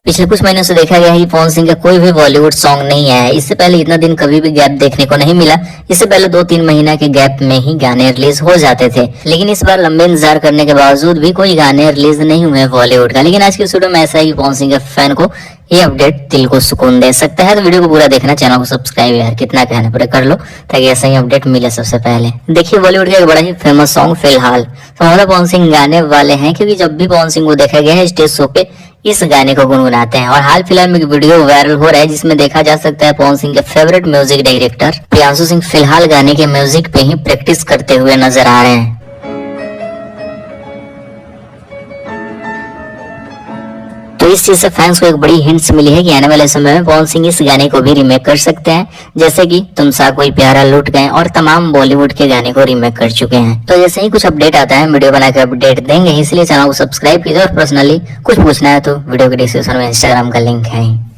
पिछले कुछ महीनों से देखा गया है कि पवन सिंह का कोई भी बॉलीवुड सॉन्ग नहीं आया है। इससे पहले इतना दिन कभी भी गैप देखने को नहीं मिला। इससे पहले 2-3 महीना के गैप में ही गाने रिलीज हो जाते थे, लेकिन इस बार लंबे इंतजार करने के बावजूद भी कोई गाने रिलीज नहीं हुए बॉलीवुड का। लेकिन आज की वीडियो में ऐसा है कि पवन सिंह के फैन को ये अपडेट दिल को सुकून दे सकता है। तो वीडियो को पूरा देखना, चैनल को सब्सक्राइब यार कितना कहना पड़े कर लो, ताकि ऐसा ही अपडेट मिले सबसे पहले। देखिए, बॉलीवुड का एक बड़ा ही फेमस सॉन्ग फिलहाल तो पवन सिंह गाने वाले हैं, क्योंकि जब भी पवन सिंह को देखा गया है स्टेज शो पे इस गाने को गुनगुनाते हैं। और हाल फिलहाल में एक वीडियो वायरल हो रहा है जिसमें देखा जा सकता है पवन सिंह के favourite music director Priyanshu Singh फिलहाल गाने के म्यूजिक पे ही प्रैक्टिस करते हुए नजर आ रहे हैं। तो इस चीज से फैंस को एक बड़ी हिंट्स मिली है कि आने वाले समय में पवन सिंह इस गाने को भी रीमेक कर सकते हैं, जैसे कि तुम सा कोई प्यारा लूट गए और तमाम बॉलीवुड के गाने को रीमेक कर चुके हैं। तो जैसे ही कुछ अपडेट आता है वीडियो बनाकर अपडेट देंगे, इसलिए चैनल को सब्सक्राइब कीजिए। और पर्सनली कुछ पूछना है तो वीडियो के डिस्क्रिप्शन में इंस्टाग्राम का लिंक है।